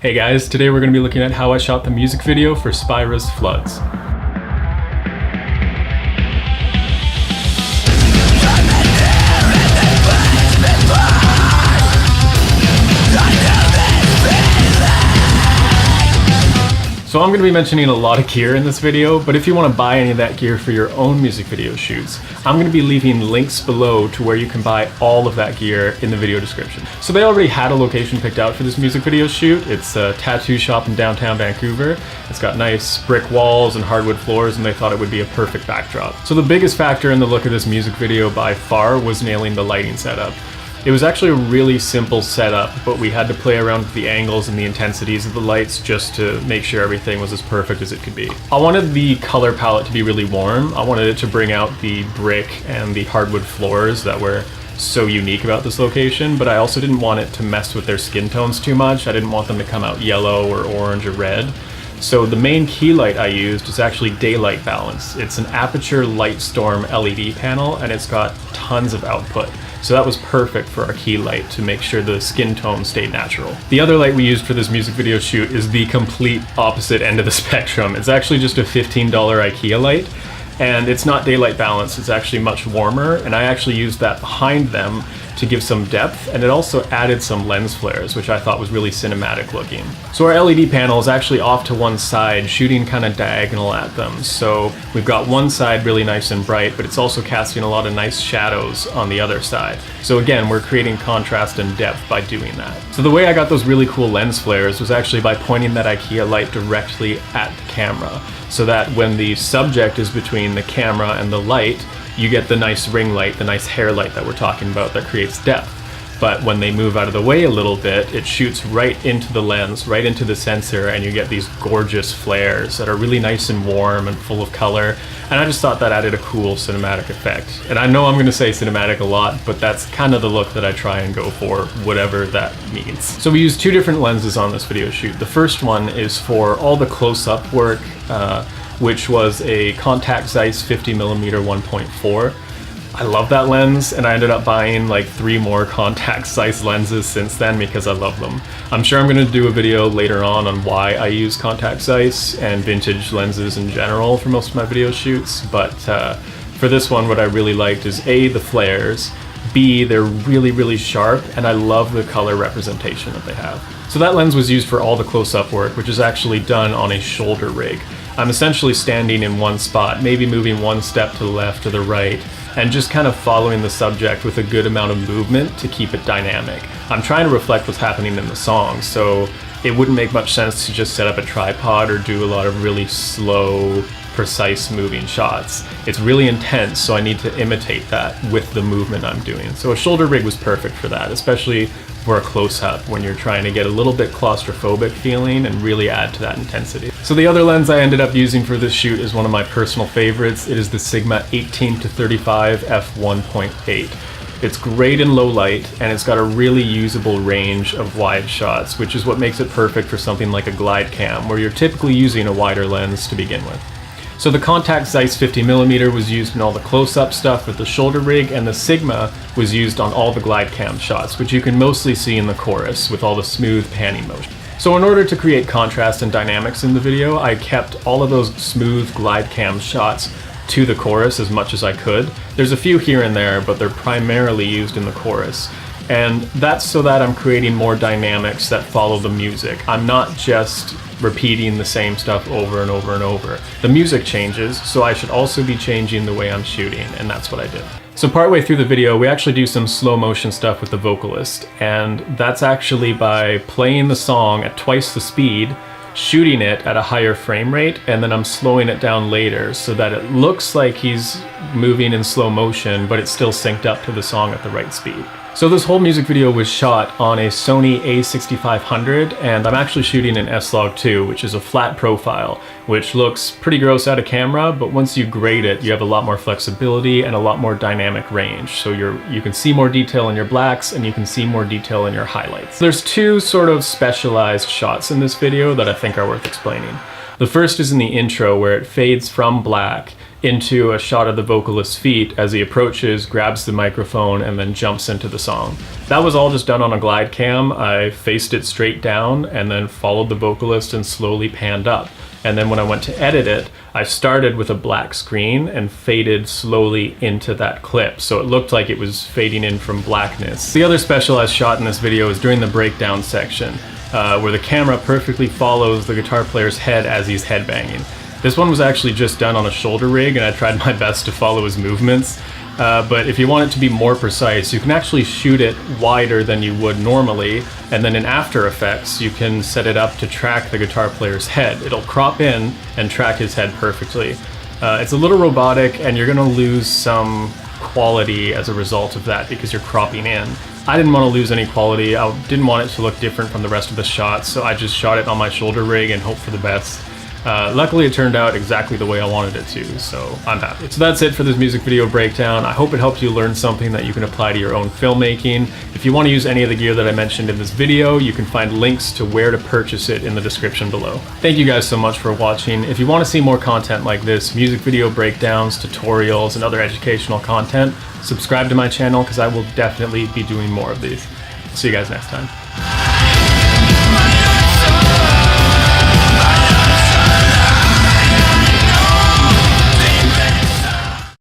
Hey guys, today we're going to be looking at how I shot the music video for Spirah's Floods. So I'm going to be mentioning a lot of gear in this video, but if you want to buy any of that gear for your own music video shoots, I'm going to be leaving links below to where you can buy all of that gear in the video description. So they already had a location picked out for this music video shoot. It's a tattoo shop in downtown Vancouver. It's got nice brick walls and hardwood floors, and they thought it would be a perfect backdrop. So the biggest factor in the look of this music video by far was nailing the lighting setup. It was actually a really simple setup, but we had to play around with the angles and the intensities of the lights just to make sure everything was as perfect as it could be. I wanted the color palette to be really warm. I wanted it to bring out the brick and the hardwood floors that were so unique about this location, but I also didn't want it to mess with their skin tones too much. I didn't want them to come out yellow or orange or red. So the main key light I used is actually daylight balance. It's an Aperture Lightstorm LED panel, and it's got tons of output. So that was perfect for our key light to make sure the skin tone stayed natural. The other light we used for this music video shoot is the complete opposite end of the spectrum. It's actually just a $15 IKEA light, and it's not daylight balance, it's actually much warmer, and I actually used that behind them to give some depth, and it also added some lens flares, which I thought was really cinematic looking. So our LED panel is actually off to one side, shooting kind of diagonal at them. So we've got one side really nice and bright, but it's also casting a lot of nice shadows on the other side. So again, we're creating contrast and depth by doing that. So the way I got those really cool lens flares was actually by pointing that IKEA light directly at the camera, so that when the subject is between the camera and the light, you get the nice ring light, the nice hair light that we're talking about that creates depth. But when they move out of the way a little bit, it shoots right into the lens, right into the sensor, and you get these gorgeous flares that are really nice and warm and full of color. And I just thought that added a cool cinematic effect. And I know I'm going to say cinematic a lot, but that's kind of the look that I try and go for, whatever that means. So we used two different lenses on this video shoot. The first one is for all the close-up work, which was a Contact Zeiss 50mm 1.4. I love that lens, and I ended up buying like 3 more Contact Zeiss lenses since then because I love them. I'm sure I'm going to do a video later on why I use Contact Zeiss and vintage lenses in general for most of my video shoots, but for this one what I really liked is A, the flares, B, they're really sharp, and I love the color representation that they have. So that lens was used for all the close-up work, which is actually done on a shoulder rig. I'm essentially standing in one spot, maybe moving one step to the left or the right, and just kind of following the subject with a good amount of movement to keep it dynamic. I'm trying to reflect what's happening in the song, so it wouldn't make much sense to just set up a tripod or do a lot of really slow, precise moving shots. It's really intense, so I need to imitate that with the movement I'm doing. So a shoulder rig was perfect for that, especially for a close-up when you're trying to get a little bit claustrophobic feeling and really add to that intensity. So the other lens I ended up using for this shoot is one of my personal favorites. It is the Sigma 18-35 f1.8. It's great in low light, and it's got a really usable range of wide shots, which is what makes it perfect for something like a glide cam, where you're typically using a wider lens to begin with. So the Contact Zeiss 50mm was used in all the close-up stuff with the shoulder rig, and the Sigma was used on all the glide cam shots, which you can mostly see in the chorus with all the smooth panning motion. So in order to create contrast and dynamics in the video, I kept all of those smooth glide cam shots to the chorus as much as I could. There's a few here and there, but they're primarily used in the chorus. And that's so that I'm creating more dynamics that follow the music. I'm not just repeating the same stuff over and over and over. The music changes, so I should also be changing the way I'm shooting, and that's what I did. So partway through the video, we actually do some slow motion stuff with the vocalist, and that's actually by playing the song at twice the speed, shooting it at a higher frame rate, and then I'm slowing it down later so that it looks like he's moving in slow motion, but it's still synced up to the song at the right speed. So this whole music video was shot on a Sony a6500, and I'm actually shooting an S-Log2, which is a flat profile, which looks pretty gross out of camera, but once you grade it, you have a lot more flexibility and a lot more dynamic range. So you can see more detail in your blacks, and you can see more detail in your highlights. There's two sort of specialized shots in this video that I think are worth explaining. The first is in the intro, where it fades from black into a shot of the vocalist's feet as he approaches, grabs the microphone, and then jumps into the song. That was all just done on a glide cam. I faced it straight down and then followed the vocalist and slowly panned up. And then when I went to edit it, I started with a black screen and faded slowly into that clip. So it looked like it was fading in from blackness. The other specialized shot in this video is during the breakdown section, where the camera perfectly follows the guitar player's head as he's headbanging. This one was actually just done on a shoulder rig, and I tried my best to follow his movements. But if you want it to be more precise, you can actually shoot it wider than you would normally, and then in After Effects you can set it up to track the guitar player's head. It'll crop in and track his head perfectly. It's a little robotic, and you're gonna lose some quality as a result of that because you're cropping in. I didn't want to lose any quality. I didn't want it to look different from the rest of the shots, so I just shot it on my shoulder rig and hoped for the best. Luckily it turned out exactly the way I wanted it to, so I'm happy. So that's it for this music video breakdown. I hope it helped you learn something that you can apply to your own filmmaking. If you want to use any of the gear that I mentioned in this video, you can find links to where to purchase it in the description below. Thank you guys so much for watching. If you want to see more content like this, music video breakdowns, tutorials, and other educational content, subscribe to my channel because I will definitely be doing more of these. See you guys next time.